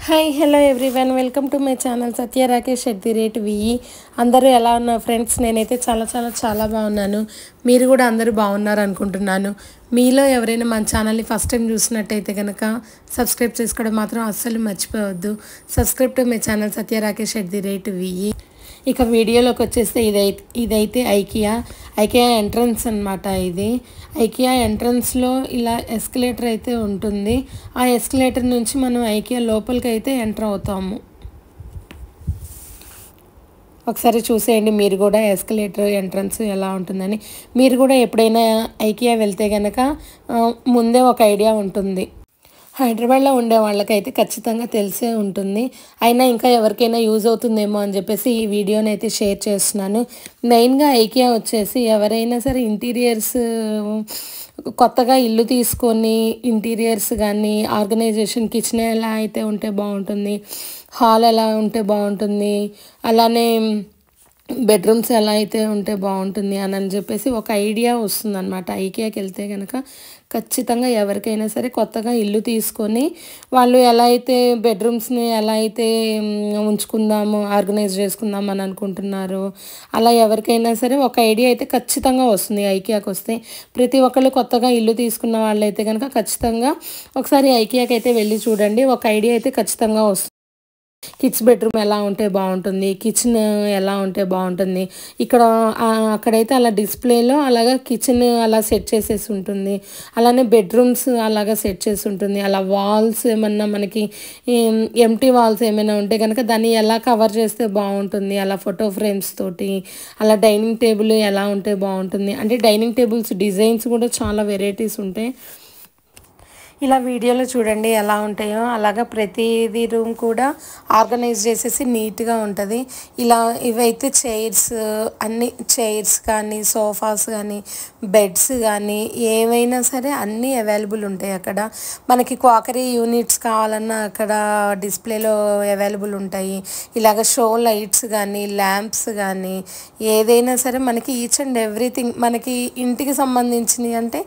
Hi hello everyone welcome to my channel Satya Rakesh at the rate VE. అందరూ ఎలా ఉన్నారు friends? నేనైతే చాలా బాగున్నాను. మీరు కూడా అందరూ బాగున్నారు అనుకుంటున్నాను. మీలో ఎవరైనా మన ఛానల్ని ఫస్ట్ టైం చూసినట్టయితే కనుక సబ్స్క్రైబ్ చేసుకోవడం మాత్రం అస్సలు మర్చిపోవద్దు. Subscribe to my channel Satya Rakesh at the rate VE. ఇక వీడియోలోకి వచ్చేస్తే ఇదైతే ఐకియా ఎంట్రన్స్ అనమాట. ఇది ఐకియా ఎంట్రన్స్లో ఇలా ఎస్కలేటర్ అయితే ఉంటుంది. ఆ ఎస్కలేటర్ నుంచి మనం ఐకియా లోపలికి అయితే ఎంటర్ అవుతాము. ఒకసారి చూసేయండి మీరు కూడా ఎస్కలేటర్ ఎంట్రన్స్ ఎలా ఉంటుందని. మీరు కూడా ఎప్పుడైనా ఐకియా వెళ్తే కనుక ముందే ఒక ఐడియా ఉంటుంది. హైదరాబాద్లో ఉండే వాళ్ళకైతే ఖచ్చితంగా తెలిసే ఉంటుంది. అయినా ఇంకా ఎవరికైనా యూజ్ అవుతుందేమో అని చెప్పేసి ఈ వీడియోని అయితే షేర్ చేస్తున్నాను. మెయిన్గా ఐకియా వచ్చేసి ఎవరైనా సరే ఇంటీరియర్స్ కొత్తగా ఇల్లు తీసుకొని ఇంటీరియర్స్ కానీ ఆర్గనైజేషన్ కిచెన్ ఎలా అయితే ఉంటే బాగుంటుంది, హాల్ ఎలా ఉంటే బాగుంటుంది, అలానే బెడ్రూమ్స్ ఎలా అయితే ఉంటే బాగుంటుంది అని చెప్పేసి ఒక ఐడియా వస్తుందన్నమాట. ఐకియాకి వెళ్తే కనుక ఖచ్చితంగా ఎవరికైనా సరే కొత్తగా ఇల్లు తీసుకొని వాళ్ళు ఎలా అయితే బెడ్రూమ్స్ని ఎలా అయితే ఉంచుకుందాము, ఆర్గనైజ్ చేసుకుందాం అని అనుకుంటున్నారు, అలా ఎవరికైనా సరే ఒక ఐడియా అయితే ఖచ్చితంగా వస్తుంది ఐకియాకి వస్తే. ప్రతి ఒక్కళ్ళు కొత్తగా ఇల్లు తీసుకున్న వాళ్ళైతే కనుక ఖచ్చితంగా ఒకసారి ఐకియాకి అయితే వెళ్ళి చూడండి. ఒక ఐడియా అయితే ఖచ్చితంగా వస్తుంది. కిడ్స్ బెడ్రూమ్ ఎలా ఉంటే బాగుంటుంది, కిచెన్ ఎలా ఉంటే బాగుంటుంది. అక్కడైతే అలా డిస్ప్లేలో అలాగా కిచెన్ అలా సెట్ చేసేసి ఉంటుంది. అలానే బెడ్రూమ్స్ అలాగా సెట్ చేసి ఉంటుంది. అలా వాల్స్ ఏమన్నా మనకి ఎంటీ వాల్స్ ఏమైనా ఉంటే కనుక దాన్ని ఎలా కవర్ చేస్తే బాగుంటుంది, అలా ఫోటో ఫ్రేమ్స్ తోటి. అలా డైనింగ్ టేబుల్ ఎలా ఉంటే బాగుంటుంది అంటే డైనింగ్ టేబుల్స్ డిజైన్స్ కూడా చాలా వెరైటీస్ ఉంటాయి. ఇలా వీడియోలో చూడండి ఎలా ఉంటాయో అలాగా ప్రతిదీ రూమ్ కూడా ఆర్గనైజ్ చేసేసి నీట్గా ఉంటుంది. ఇవైతే అన్ని చైర్స్ కానీ సోఫాస్ కానీ బెడ్స్ కానీ ఏవైనా సరే అన్నీ అవైలబుల్ ఉంటాయి అక్కడ. మనకి క్వాకరీ యూనిట్స్ కావాలన్నా అక్కడ డిస్ప్లేలో అవైలబుల్ ఉంటాయి. ఇలాగ షో లైట్స్ కానీ ల్యాంప్స్ కానీ ఏదైనా సరే మనకి ఈచ్ అండ్ ఎవ్రీథింగ్ మనకి ఇంటికి సంబంధించినవి అంటే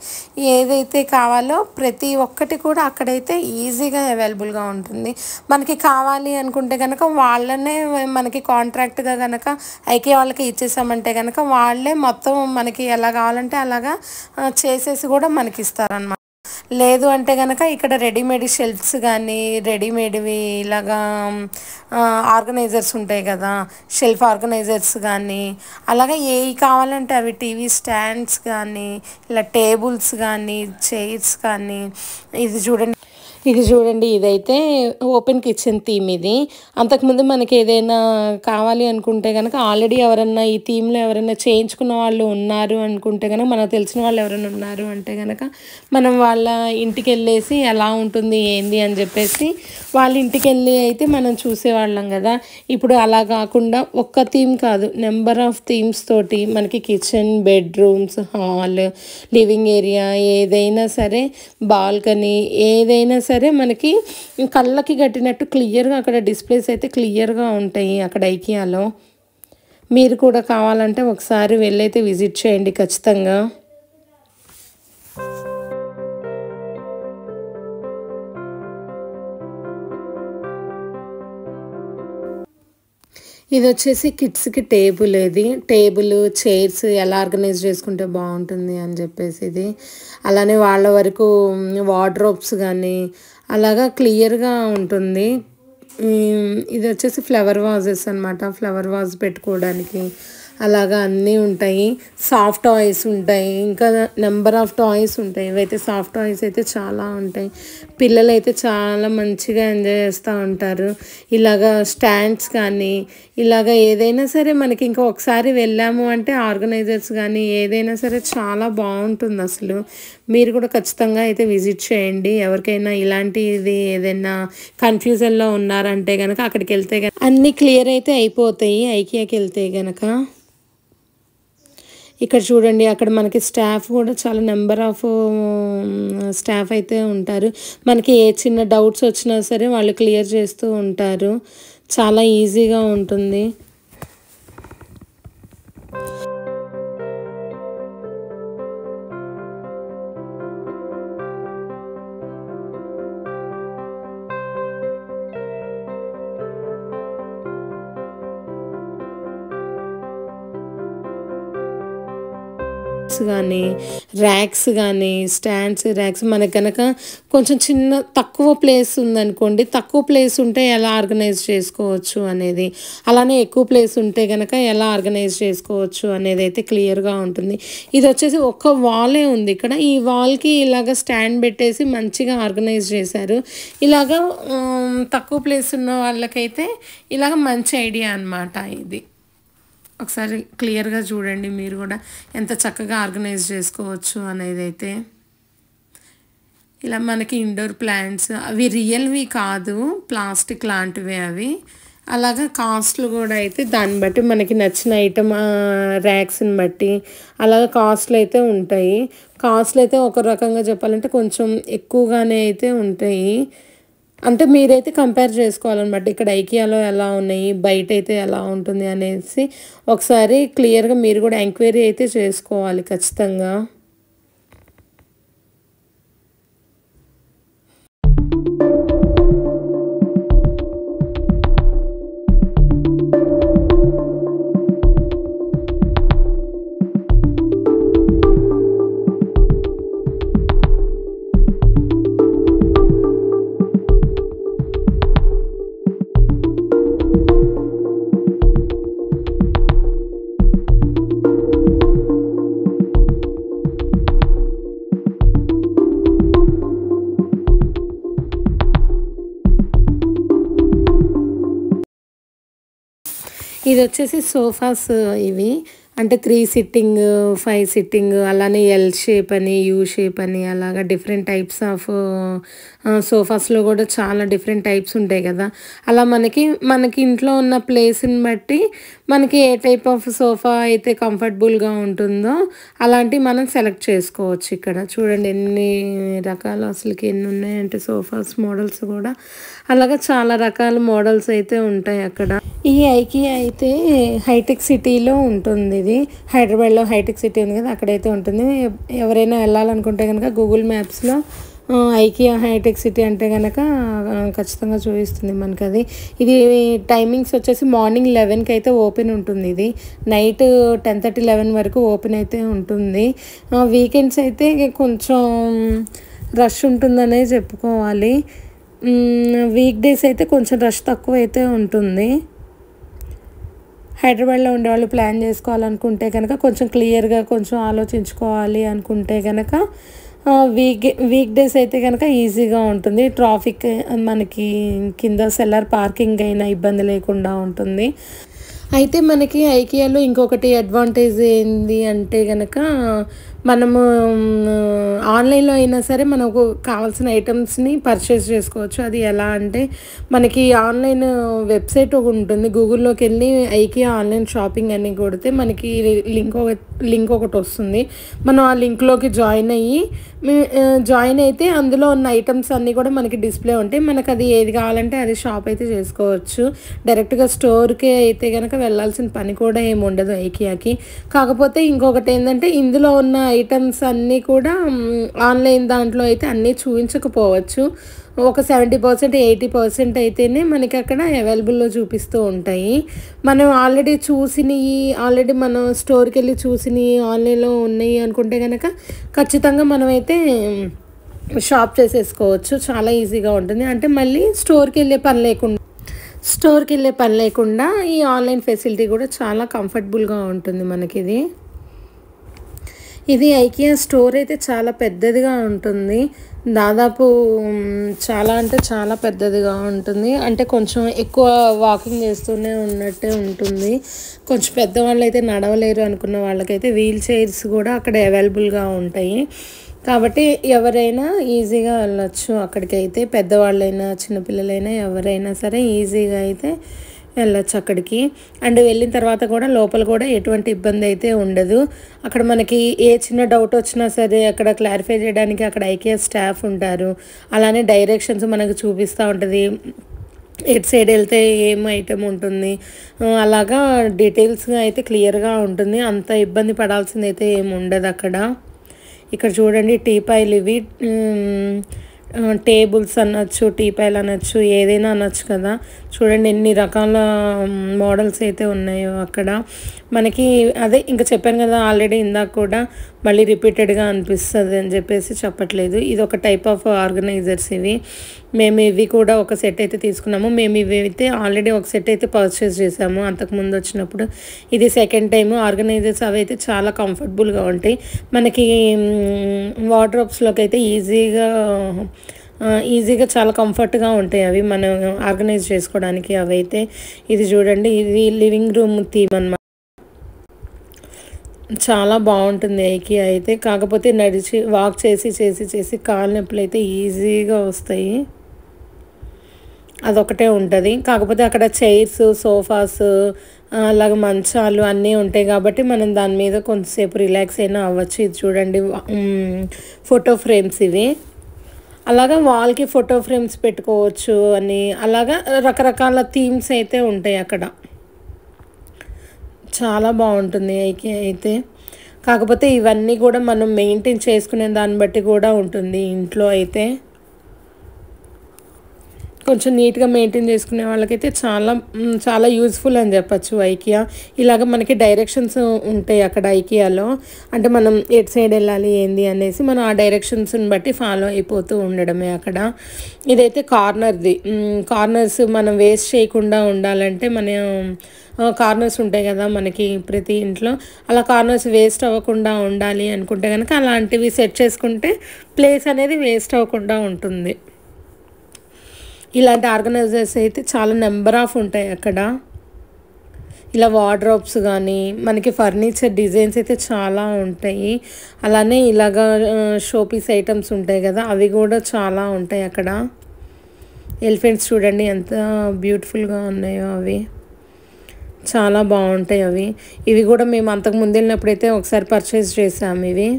ఏదైతే కావాలో ప్రతి ఒక్కటి కూడా అక్కడైతే ఈజీగా అవైలబుల్గా ఉంటుంది. మనకి కావాలి అనుకుంటే కనుక వాళ్ళనే మనకి కాంట్రాక్ట్గా కనుక ఐకియా వాళ్ళకి ఇచ్చేసామంటే కనుక వాళ్ళే మొత్తం మనకి ఎలా కావాలంటే అలాగా చేసేసి కూడా మనకి ఇస్తారన్నమాట. లేదు అంటే కనుక ఇక్కడ రెడీమేడ్ షెల్ఫ్స్ కానీ రెడీమేడ్వి ఇలాగా ఆర్గనైజర్స్ ఉంటాయి కదా, షెల్ఫ్ ఆర్గనైజర్స్ కానీ అలాగే ఏవి కావాలంటే అవి టీవీ స్టాండ్స్ కానీ ఇలా టేబుల్స్ కానీ చైర్స్ కానీ. ఇది చూడండి ఇదైతే ఓపెన్ కిచెన్ థీమ్. ఇది అంతకుముందు మనకి ఏదైనా కావాలి అనుకుంటే కనుక ఆల్రెడీ ఎవరన్నా ఈ థీమ్లో ఎవరైనా చేయించుకున్న వాళ్ళు ఉన్నారు అనుకుంటే కనుక మనకు తెలిసిన వాళ్ళు ఎవరైనా ఉన్నారు అంటే కనుక మనం వాళ్ళ ఇంటికి వెళ్ళేసి ఎలా ఉంటుంది ఏంది అని చెప్పేసి వాళ్ళ ఇంటికి వెళ్ళి అయితే మనం చూసేవాళ్ళం కదా. ఇప్పుడు అలా కాకుండా ఒక్క థీమ్ కాదు, నెంబర్ ఆఫ్ థీమ్స్ తోటి మనకి kitchen, bedrooms, hall, living area ఏదైనా సరే, బాల్కనీ ఏదైనా సరే మనకి కళ్ళకి కట్టినట్టు క్లియర్గా అక్కడ డిస్ప్లేస్ అయితే క్లియర్గా ఉంటాయి అక్కడ ఐకియాలో. మీరు కూడా కావాలంటే ఒకసారి వెళ్ళైతే విజిట్ చేయండి ఖచ్చితంగా. ఇది వచ్చేసి కిడ్స్కి టేబుల్ చైర్స్ ఎలా ఆర్గనైజ్ చేసుకుంటే బాగుంటుంది అని చెప్పేసి ఇది. అలానే వాళ్ళ వరకు వార్డ్రోబ్స్ కానీ అలాగా క్లియర్గా ఉంటుంది. ఇది వచ్చేసి ఫ్లవర్ వాజెస్ అనమాట, ఫ్లవర్ వాజ్ పెట్టుకోవడానికి అలాగా అన్నీ ఉంటాయి. సాఫ్ట్ టాయ్స్ ఉంటాయి, ఇంకా నెంబర్ ఆఫ్ టాయ్స్ ఉంటాయి. ఇవైతే సాఫ్ట్ టాయ్స్ అయితే చాలా ఉంటాయి. పిల్లలు అయితే చాలా మంచిగా ఎంజాయ్ చేస్తూ ఉంటారు. ఇలాగా స్టాండ్స్ కానీ ఇలాగా ఏదైనా సరే మనకి ఇంకా ఒకసారి వెళ్ళాము అంటే ఆర్గనైజర్స్ కానీ ఏదైనా సరే చాలా బాగుంటుంది అసలు. మీరు కూడా ఖచ్చితంగా అయితే విజిట్ చేయండి. ఎవరికైనా ఇలాంటిది ఏదైనా కన్ఫ్యూజన్లో ఉన్నారంటే కనుక అక్కడికి వెళ్తే కనుక అన్నీ క్లియర్ అయితే అయిపోతాయి ఐకియాకి వెళ్తే కనుక. ఇక్కడ చూడండి అక్కడ మనకి స్టాఫ్ కూడా చాలా నెంబర్ ఆఫ్ స్టాఫ్ అయితే ఉంటారు. మనకి ఏ చిన్న డౌట్స్ వచ్చినా సరే వాళ్ళు క్లియర్ చేస్తూ ఉంటారు. చాలా ఈజీగా ఉంటుంది. కానీ ర్యాక్స్ కానీ స్టాండ్స్ ర్యాక్స్ మనకి కనుక కొంచెం తక్కువ ప్లేస్ ఉందనుకోండి, తక్కువ ప్లేస్ ఉంటే ఎలా ఆర్గనైజ్ చేసుకోవచ్చు అనేది, అలానే ఎక్కువ ప్లేస్ ఉంటే కనుక ఎలా ఆర్గనైజ్ చేసుకోవచ్చు అనేది అయితే క్లియర్గా ఉంటుంది. ఇది వచ్చేసి ఒక్క వాలే ఉంది ఇక్కడ. ఈ వాల్కి ఇలాగ స్టాండ్ పెట్టేసి మంచిగా ఆర్గనైజ్ చేశారు. ఇలాగ తక్కువ ప్లేస్ ఉన్న వాళ్ళకైతే ఇలాగ మంచి ఐడియా అన్నమాట ఇది. ఒకసారి క్లియర్గా చూడండి మీరు కూడా ఎంత చక్కగా ఆర్గనైజ్ చేసుకోవచ్చు అనేది అయితే. ఇలా మనకి ఇండోర్ ప్లాంట్స్ అవి రియల్వి కాదు, ప్లాస్టిక్ లాంటివే అవి. అలాగా కాస్ట్లు కూడా అయితే దాన్ని బట్టి మనకి నచ్చిన ఐటమ్ ర్యాక్స్ని బట్టి అలాగ కాస్ట్లు అయితే ఉంటాయి. కాస్ట్లు అయితే ఒక రకంగా చెప్పాలంటే కొంచెం ఎక్కువగానే అయితే ఉంటాయి. అంటే మీరైతే కంపేర్ చేసుకోవాలన్నమాట, ఇక్కడ ఐకియాలో ఎలా ఉన్నాయి, బయట అయితే ఎలా ఉంటుంది అనేసి ఒకసారి క్లియర్గా మీరు కూడా ఎంక్వైరీ అయితే చేసుకోవాలి ఖచ్చితంగా. ఇది వచ్చేసి సోఫాస్ ఇవి, అంటే 3 సిట్టింగ్ 5 సిట్టింగ్ అలానే ఎల్ షేప్ అని యూ షేప్ అని అలాగా డిఫరెంట్ టైప్స్ ఆఫ్ సోఫాస్లో కూడా చాలా డిఫరెంట్ టైప్స్ ఉంటాయి కదా. అలా మనకి ఇంట్లో ఉన్న ప్లేస్ని బట్టి మనకి ఏ టైప్ ఆఫ్ సోఫా అయితే కంఫర్టబుల్గా ఉంటుందో అలాంటివి మనం సెలెక్ట్ చేసుకోవచ్చు. ఇక్కడ చూడండి ఎన్ని రకాలు, అసలుకి ఎన్ని ఉన్నాయంటే సోఫాస్ మోడల్స్ కూడా అలాగా చాలా రకాల మోడల్స్ అయితే ఉంటాయి అక్కడ. ఈ ఐకియా అయితే హైటెక్ సిటీలో ఉంటుంది. ఇది హైదరాబాద్లో హైటెక్ సిటీ ఉంది కదా, అక్కడైతే ఉంటుంది. ఎవరైనా వెళ్ళాలనుకుంటే కనుక గూగుల్ మ్యాప్స్లో ఐకియా హైటెక్ సిటీ అంటే కనుక ఖచ్చితంగా చూపిస్తుంది మనకి అది. ఇది టైమింగ్స్ వచ్చేసి మార్నింగ్ 11కి అయితే ఓపెన్ ఉంటుంది. ఇది నైట్ 10:30 11 వరకు ఓపెన్ అయితే ఉంటుంది. వీకెండ్స్ అయితే కొంచెం రష్ ఉంటుందనే చెప్పుకోవాలి. వీక్ డేస్ అయితే కొంచెం రష్ తక్కువ అయితే ఉంటుంది. హైదరాబాద్లో ఉండేవాళ్ళు ప్లాన్ చేసుకోవాలనుకుంటే కనుక కొంచెం క్లియర్గా కొంచెం ఆలోచించుకోవాలి అనుకుంటే కనుక వీక్ డేస్ అయితే కనుక ఈజీగా ఉంటుంది. ట్రాఫిక్ మనకి కింద సెల్లర్ పార్కింగ్ అయినా ఇబ్బంది లేకుండా ఉంటుంది. అయితే మనకి ఐకియాలో ఇంకొకటి అడ్వాంటేజ్ ఏంది అంటే కనుక మనము ఆన్లైన్లో అయినా సరే మనకు కావాల్సిన ఐటమ్స్ని పర్చేస్ చేసుకోవచ్చు. అది ఎలా అంటే మనకి ఆన్లైన్ వెబ్సైట్ ఒకటి ఉంటుంది. గూగుల్లోకి వెళ్ళి ఐకియా ఆన్లైన్ షాపింగ్ అని కొడితే మనకి లింక్ ఒకటి వస్తుంది. మనం ఆ లింక్లోకి జాయిన్ అయితే అందులో ఉన్న ఐటమ్స్ అన్నీ కూడా మనకి డిస్ప్లే ఉంటాయి. మనకు అది ఏది కావాలంటే అది షాప్ అయితే చేసుకోవచ్చు. డైరెక్ట్గా స్టోర్కి అయితే కనుక వెళ్ళాల్సిన పని కూడా ఏమి ఉండదు ఐకియాకి. కాకపోతే ఇంకొకటి ఏంటంటే ఇందులో ఉన్న ఐటమ్స్ అన్నీ కూడా ఆన్లైన్ దాంట్లో అయితే అన్నీ చూపించకపోవచ్చు. ఒక 70% 80% అయితేనే మనకి అక్కడ అవైలబుల్లో చూపిస్తూ ఉంటాయి. మనం ఆల్రెడీ మనం స్టోర్కి వెళ్ళి చూసినవి ఆన్లైన్లో ఉన్నాయి అనుకుంటే కనుక ఖచ్చితంగా మనమైతే షాప్ చేసేసుకోవచ్చు. చాలా ఈజీగా ఉంటుంది. అంటే మళ్ళీ స్టోర్కి వెళ్ళే పని లేకుండా ఈ ఆన్లైన్ ఫెసిలిటీ కూడా చాలా కంఫర్టబుల్గా ఉంటుంది మనకి. ఇది ఐకియా స్టోర్ అయితే చాలా పెద్దదిగా ఉంటుంది. దాదాపు చాలా అంటే చాలా పెద్దదిగా ఉంటుంది. అంటే కొంచెం ఎక్కువ వాకింగ్ చేస్తూనే ఉన్నట్టే ఉంటుంది. కొంచెం పెద్దవాళ్ళు అయితే నడవలేరు అనుకున్న వాళ్ళకైతే వీల్ చైర్స్ కూడా అక్కడ అవైలబుల్గా ఉంటాయి. కాబట్టి ఎవరైనా ఈజీగా వెళ్ళొచ్చు అక్కడికైతే. పెద్దవాళ్ళైనా చిన్నపిల్లలైనా ఎవరైనా సరే ఈజీగా అయితే వెళ్ళొచ్చు అక్కడికి. అండ్ వెళ్ళిన తర్వాత కూడా లోపల కూడా ఎటువంటి ఇబ్బంది అయితే ఉండదు. అక్కడ మనకి ఏ చిన్న డౌట్ వచ్చినా సరే అక్కడ క్లారిఫై చేయడానికి అక్కడ ఐకియా స్టాఫ్ ఉంటారు. అలానే డైరెక్షన్స్ మనకు చూపిస్తూ ఉంటుంది. ఎటు సైడ్ వెళ్తే ఏం ఐటమ్ ఉంటుంది అలాగా డీటెయిల్స్గా అయితే క్లియర్గా ఉంటుంది. అంత ఇబ్బంది పడాల్సింది అయితే ఏమి ఉండదు అక్కడ. ఇక్కడ చూడండి టీపాయిలు ఇవి, టేబుల్స్ అనొచ్చు, టీపాయిలు అనొచ్చు, ఏదైనా అనొచ్చు కదా. చూడండి ఎన్ని రకాల మోడల్స్ అయితే ఉన్నాయో అక్కడ మనకి. అదే ఇంకా చెప్పాను కదా ఆల్రెడీ ఇందాక కూడా మళ్ళీ రిపీటెడ్గా అనిపిస్తుంది అని చెప్పేసి చెప్పట్లేదు. ఇది ఒక టైప్ ఆఫ్ ఆర్గనైజర్స్ ఇవి. మేము ఇవి కూడా ఒక సెట్ అయితే తీసుకున్నాము. మేము ఇవి అయితే ఆల్రెడీ ఒక సెట్ అయితే పర్చేస్ చేసాము అంతకుముందు వచ్చినప్పుడు. ఇది సెకండ్ టైము. ఆర్గనైజర్స్ అవి అయితే చాలా కంఫర్టబుల్గా ఉంటాయి మనకి. వార్డ్రోబ్స్లోకి అయితే ఈజీగా చాలా కంఫర్ట్గా ఉంటాయి అవి మనం ఆర్గనైజ్ చేసుకోవడానికి. అవి అయితే ఇది చూడండి, ఇది లివింగ్ రూమ్ థీమ్ అన్నమాట. చాలా బాగుంటుంది ఐకియా అయితే. కాకపోతే నడిచి వాక్ చేసి కాళ్ళ నొప్పులు అయితే ఈజీగా వస్తాయి, అదొకటే ఉంటుంది. కాకపోతే అక్కడ చైర్స్, సోఫాస్, అలాగే మంచాలు అన్నీ ఉంటాయి కాబట్టి మనం దాని మీద కొంతసేపు రిలాక్స్ అయినా అవ్వచ్చు. ఇది చూడండి, ఫోటో ఫ్రేమ్స్ ఇవి. అలాగా వాల్కి ఫోటో ఫ్రేమ్స్ పెట్టుకోవచ్చు అని, అలాగా రకరకాల థీమ్స్ అయితే ఉంటాయి అక్కడ. చాలా బాగుంటుంది ఐకియా అయితే. కాకపోతే ఇవన్నీ కూడా మనం మెయింటైన్ చేసుకునే దాన్ని బట్టి కూడా ఉంటుంది. ఇంట్లో అయితే కొంచెం నీట్గా మెయింటైన్ చేసుకునే వాళ్ళకైతే చాలా యూజ్ఫుల్ అని చెప్పచ్చు ఐకియా. ఇలాగ మనకి డైరెక్షన్స్ ఉంటాయి అక్కడ ఐకియాలో. అంటే మనం ఎటు సైడ్ వెళ్ళాలి ఏంది అనేసి మనం ఆ డైరెక్షన్స్ని బట్టి ఫాలో అయిపోతూ ఉండడమే అక్కడ. ఇదైతే కార్నర్స్ మనం వేస్ట్ చేయకుండా ఉండాలంటే కార్నర్స్ ఉంటాయి కదా మనకి ప్రతి ఇంట్లో. అలా కార్నర్స్ వేస్ట్ అవ్వకుండా ఉండాలి అనుకుంటే కనుక అలాంటివి సెట్ చేసుకుంటే ప్లేస్ అనేది వేస్ట్ అవ్వకుండా ఉంటుంది. ఇలాంటి ఆర్గనైజర్స్ అయితే చాలా నెంబర్ ఆఫ్ ఉంటాయి అక్కడ. ఇలా వార్డ్రోబ్స్ కానీ మనకి ఫర్నిచర్ డిజైన్స్ అయితే చాలా ఉంటాయి. అలానే ఇలాగా షోపీస్ ఐటమ్స్ ఉంటాయి కదా, అవి కూడా చాలా ఉంటాయి అక్కడ. ఎలిఫెంట్స్ చూడండి ఎంత బ్యూటిఫుల్గా ఉన్నాయో, అవి చాలా బాగుంటాయి అవి. ఇవి కూడా మేము అంతకుముందు వెళ్ళినప్పుడైతే ఒకసారి పర్చేస్ చేసాము. ఇవి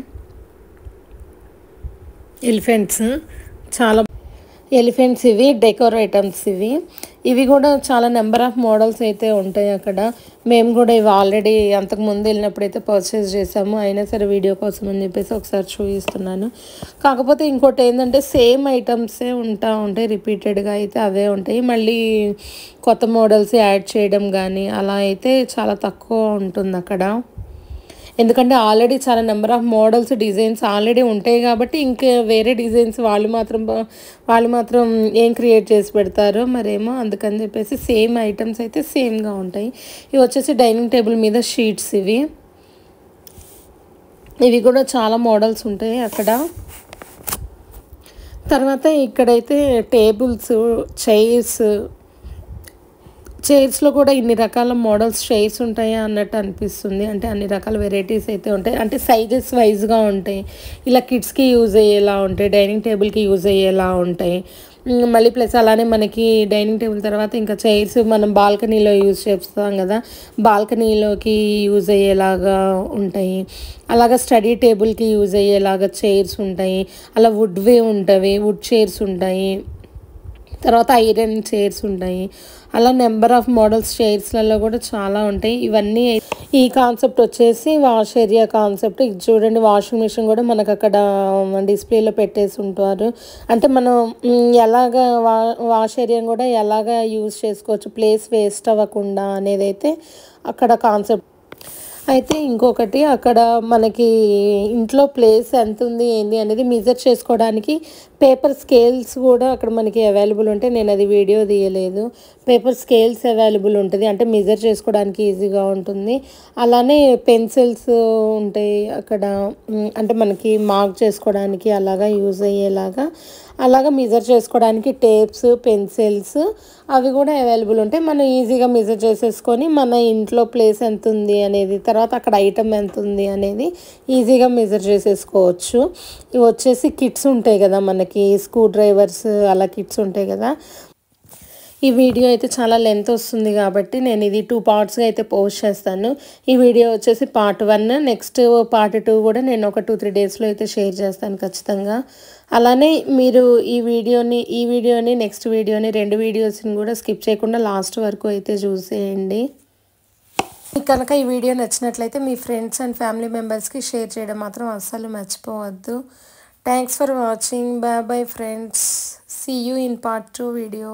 ఎలిఫెంట్స్ ఇవి డెకోర్ ఐటమ్స్ ఇవి కూడా చాలా నెంబర్ ఆఫ్ మోడల్స్ అయితే ఉంటాయి అక్కడ. మేము కూడా ఇవి ఆల్రెడీ అంతకుముందు వెళ్ళినప్పుడైతే పర్చేస్ చేసాము. అయినా సరే వీడియో కోసం అని చెప్పేసి ఒకసారి చూపిస్తున్నాను. కాకపోతే ఇంకోటి ఏంటంటే సేమ్ ఐటమ్సే ఉంటాయి, రిపీటెడ్గా అయితే అవే ఉంటాయి. మళ్ళీ కొత్త మోడల్స్ యాడ్ చేయడం కానీ అలా అయితే చాలా తక్కువ ఉంటుంది అక్కడ. ఎందుకంటే ఆల్రెడీ చాలా number of models, designs already ఉంటాయి కాబట్టి ఇంకా వేరే డిజైన్స్ వాళ్ళు మాత్రం ఏం క్రియేట్ చేసి పెడతారో మరేమో. అందుకని చెప్పేసి సేమ్ ఐటమ్స్ అయితే సేమ్గా ఉంటాయి. ఇవి వచ్చేసి డైనింగ్ టేబుల్ మీద షీట్స్. ఇవి కూడా చాలా మోడల్స్ ఉంటాయి అక్కడ. తర్వాత ఇక్కడైతే టేబుల్స్, చైర్స్లో కూడా ఇన్ని రకాల మోడల్స్ చైర్స్ ఉంటాయా అన్నట్టు అనిపిస్తుంది. అంటే అన్ని రకాల వెరైటీస్ అయితే ఉంటాయి. అంటే సైజెస్ వైజ్గా ఉంటాయి. ఇలా కిడ్స్కి యూజ్ అయ్యేలా ఉంటాయి, డైనింగ్ టేబుల్కి యూజ్ అయ్యేలా ఉంటాయి. మళ్ళీ ప్లస్ అలానే మనకి డైనింగ్ టేబుల్ తర్వాత ఇంకా చైర్స్ మనం బాల్కనీలో యూజ్ చేస్తాం కదా, బాల్కనీలోకి యూజ్ అయ్యేలాగా ఉంటాయి. అలాగా స్టడీ టేబుల్కి యూజ్ అయ్యేలాగా చైర్స్ ఉంటాయి. అలా వుడ్ చైర్స్ ఉంటాయి. తర్వాత ఐరన్ చైర్స్ ఉంటాయి. అలా నెంబర్ ఆఫ్ మోడల్స్ చైర్స్లలో కూడా చాలా ఉంటాయి. ఇవన్నీ ఈ కాన్సెప్ట్ వచ్చేసి వాష్ ఏరియా కాన్సెప్ట్. ఇది చూడండి, వాషింగ్ మిషన్ కూడా మనకు అక్కడ డిస్ప్లేలో పెట్టేసి ఉంటారు. అంటే మనం ఎలాగ వాష్ ఏరియాని కూడా ఎలాగ యూజ్ చేసుకోవచ్చు ప్లేస్ వేస్ట్ అవ్వకుండా అనేది అయితే అక్కడ కాన్సెప్ట్. అయితే ఇంకొకటి అక్కడ మనకి ఇంట్లో ప్లేస్ ఎంత ఉంది ఏంది అనేది మెజర్ చేసుకోవడానికి పేపర్ స్కేల్స్ కూడా అక్కడ మనకి అవైలబుల్ ఉంటాయి. నేను అది వీడియో తీయలేదు. పేపర్ స్కేల్స్ అవైలబుల్ ఉంటుంది, అంటే మెజర్ చేసుకోవడానికి ఈజీగా ఉంటుంది. అలానే పెన్సిల్స్ ఉంటాయి అక్కడ, అంటే మనకి మార్క్ చేసుకోవడానికి అలాగా యూజ్ అయ్యేలాగా. అలాగా మెజర్ చేసుకోవడానికి టేప్స్, పెన్సిల్స్ అవి కూడా అవైలబుల్ ఉంటాయి. మనం ఈజీగా మెజర్ చేసేసుకొని మన ఇంట్లో ప్లేస్ ఎంత ఉంది అనేది, తర్వాత అక్కడ ఐటమ్ ఎంత ఉంది అనేది ఈజీగా మెజర్ చేసేసుకోవచ్చు. ఇవి వచ్చేసి కిట్స్ ఉంటాయి కదా మనకి, స్క్రూ డ్రైవర్స్ అలా కిట్స్ ఉంటాయి కదా. ఈ వీడియో అయితే చాలా లెంత్ వస్తుంది కాబట్టి నేను ఇది 2 పార్ట్స్గా అయితే పోస్ట్ చేస్తాను. ఈ వీడియో వచ్చేసి పార్ట్ 1, నెక్స్ట్ పార్ట్ 2 కూడా నేను ఒక 2-3 డేస్లో అయితే షేర్ చేస్తాను ఖచ్చితంగా. అలానే మీరు ఈ వీడియోని నెక్స్ట్ వీడియోని 2 వీడియోస్ని కూడా స్కిప్ చేయకుండా లాస్ట్ వరకు అయితే చూసేయండి. మీకు కనుక ఈ వీడియో నచ్చినట్లయితే మీ ఫ్రెండ్స్ అండ్ ఫ్యామిలీ మెంబర్స్కి షేర్ చేయడం మాత్రం అస్సలు మర్చిపోవద్దు. Thanks for watching. Bye bye friends. See you in part 2 video.